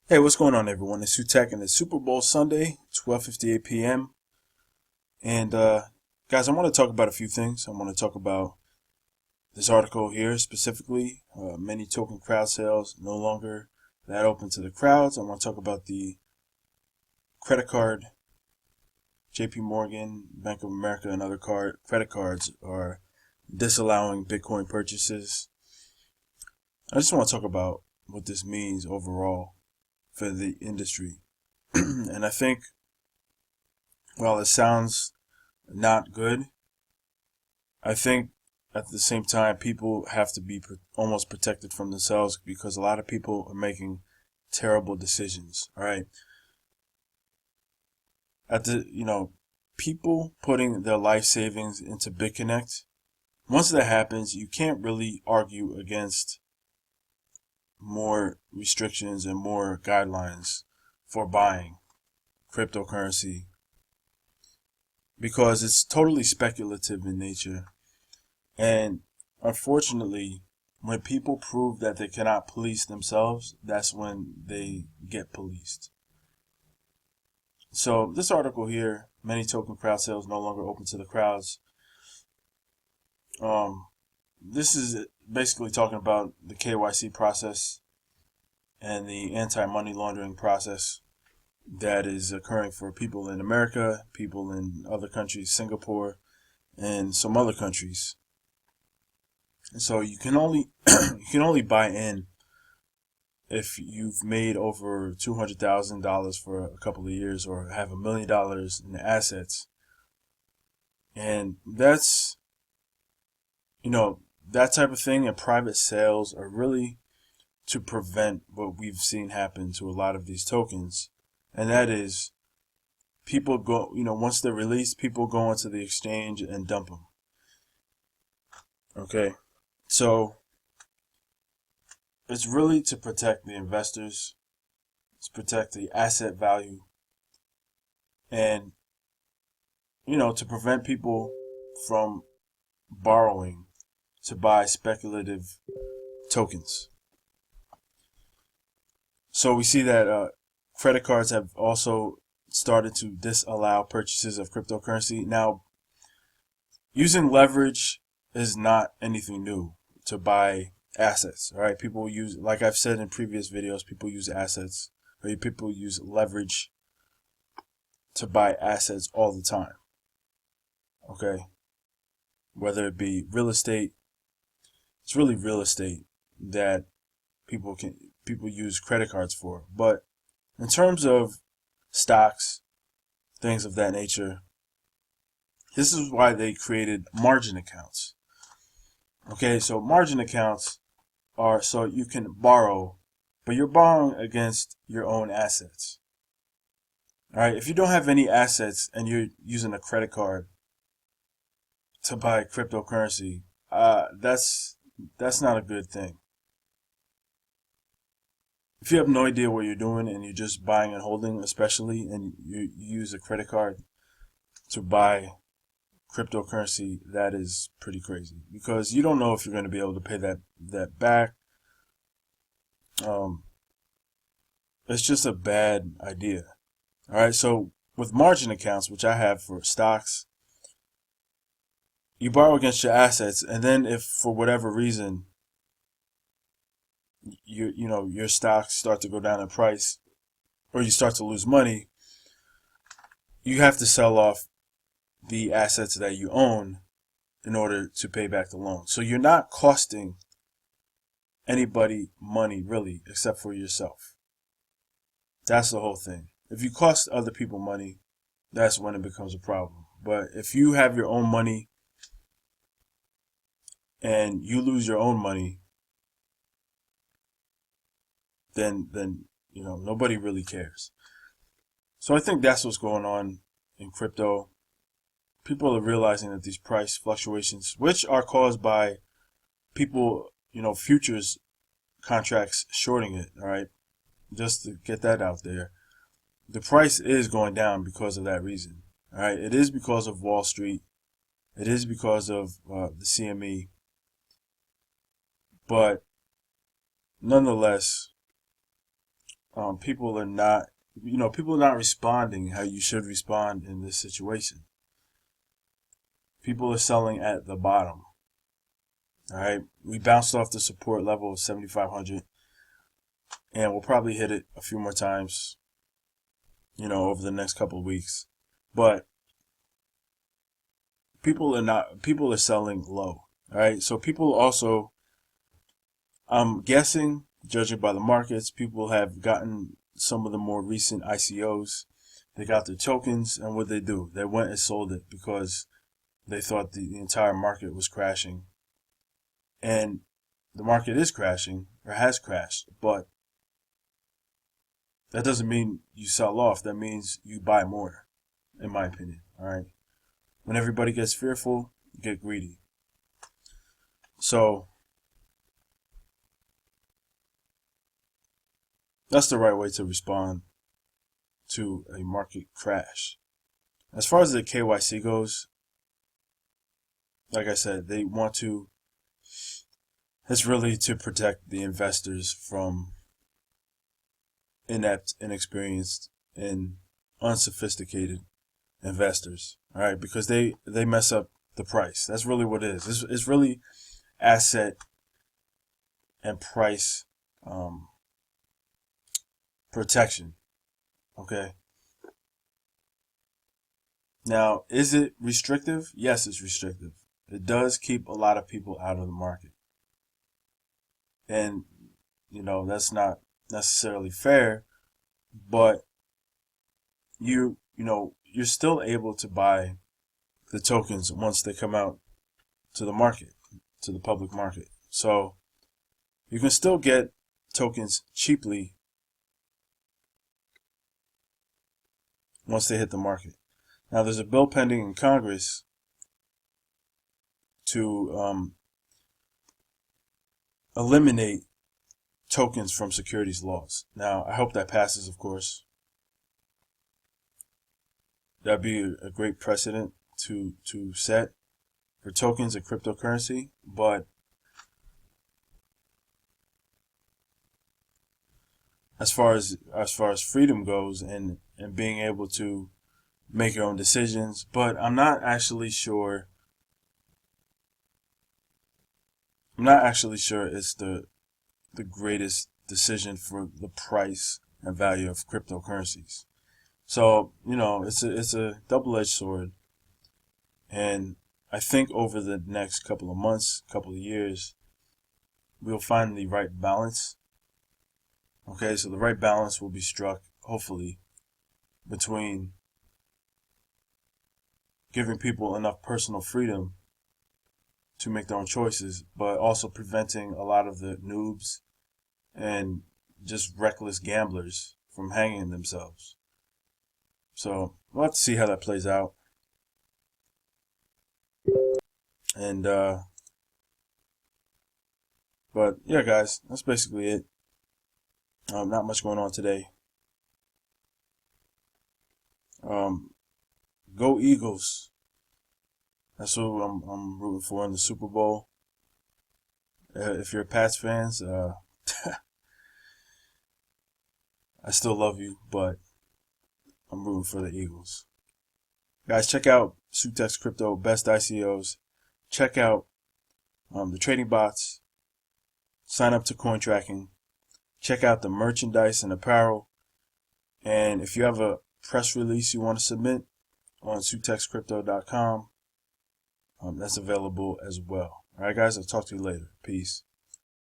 Hey, what's going on, everyone? It's Sutek, and it's Super Bowl Sunday, 12:58 p.m. And guys, I want to talk about a few things. I want to talk about this article here specifically. Many token crowd sales no longer that open to the crowds. I want to talk about the credit card. J.P. Morgan, Bank of America, and other credit cards are disallowing Bitcoin purchases. I just want to talk about what this means overall for the industry. And I think, while it sounds not good, I think at the same time people have to be almost protected from themselves, because a lot of people are making terrible decisions. All right, people putting their life savings into BitConnect. Once that happens, you can't really argue against more restrictions and more guidelines for buying cryptocurrency, because it's totally speculative in nature. And unfortunately, when people prove that they cannot police themselves, that's when they get policed. So this article here, many token crowd sales no longer open to the crowds. Um, this is basically talking about the KYC process and the anti-money laundering process that is occurring for people in America, people in other countries, Singapore, and some other countries. So you can only you can only buy in if you've made over $200,000 for a couple of years, or have $1 million in assets. And that's, that type of thing, and private sales are really to prevent what we've seen happen to a lot of these tokens. And that is, people go, once they're released, people go onto the exchange and dump them. Okay. So it's really to protect the investors, to protect the asset value, and, to prevent people from borrowing to buy speculative tokens. So we see that credit cards have also started to disallow purchases of cryptocurrency. Now, using leverage is not anything new to buy assets. All right, people use, like I've said in previous videos, people use assets, or people use leverage to buy assets all the time. Okay, whether it be real estate, it's really real estate that people use credit cards for. But in terms of stocks, things of that nature, this is why they created margin accounts. Okay, so margin accounts are so you can borrow, but you're borrowing against your own assets. All right, if you don't have any assets and you're using a credit card to buy cryptocurrency, that's not a good thing. If you have no idea what you're doing and you're just buying and holding, especially, and you use a credit card to buy cryptocurrency, that is pretty crazy, because you don't know if you're going to be able to pay that back. Um, it's just a bad idea. All right, so with margin accounts, which I have for stocks, you borrow against your assets, and then if for whatever reason your stocks start to go down in price, or you start to lose money, you have to sell off the assets that you own in order to pay back the loan. So you're not costing anybody money, really, except for yourself. That's the whole thing. If you cost other people money, that's when it becomes a problem. But if you have your own money and you lose your own money, then nobody really cares. So I think that's what's going on in crypto. People are realizing that these price fluctuations, which are caused by people, futures contracts shorting it, all right, just to get that out there, the price is going down because of that reason. All right, it is because of Wall Street, it is because of the CME, but nonetheless, people are not, people are not responding how you should respond in this situation. People are selling at the bottom. All right, we bounced off the support level of 7,500, and we'll probably hit it a few more times, over the next couple of weeks. But people are selling low. All right, so people also, I'm guessing, judging by the markets, people have gotten some of the more recent ICOs. They got their tokens, and what they do, they went and sold it because they thought the entire market was crashing. And the market is crashing, or has crashed, but that doesn't mean you sell off. That means you buy more, in my opinion. All right. When everybody gets fearful, get greedy. So that's the right way to respond to a market crash. As far as the KYC goes, like I said, they want to, it's really to protect the investors from inept, inexperienced, and unsophisticated investors. All right, because they mess up the price. That's really what it is. It's really asset and price protection. Okay. Now, is it restrictive? Yes, it's restrictive. It does keep a lot of people out of the market. And, that's not necessarily fair, but you're still able to buy the tokens once they come out to the market, to the public market. So you can still get tokens cheaply once they hit the market. Now, there's a bill pending in Congress to eliminate tokens from securities laws. Now, I hope that passes, of course. That'd be a great precedent to set for tokens and cryptocurrency. But as far as freedom goes and being able to make your own decisions, but I'm not actually sure it's the greatest decision for the price and value of cryptocurrencies. So, it's a double-edged sword. And I think over the next couple of months, couple of years, we'll find the right balance. Okay, so the right balance will be struck, hopefully, between giving people enough personal freedom to make their own choices, but also preventing a lot of the noobs and just reckless gamblers from hanging themselves. So we'll have to see how that plays out. And but yeah, guys, that's basically it. Not much going on today. Go Eagles. That's who I'm rooting for in the Super Bowl. If you're Pats fans, I still love you, but I'm rooting for the Eagles. Guys, check out Sutex Crypto, best ICOs. Check out the trading bots. Sign up to coin tracking. Check out the merchandise and apparel. And if you have a press release you want to submit on sutexcrypto.com, that's available as well. All right, guys, I'll talk to you later. Peace.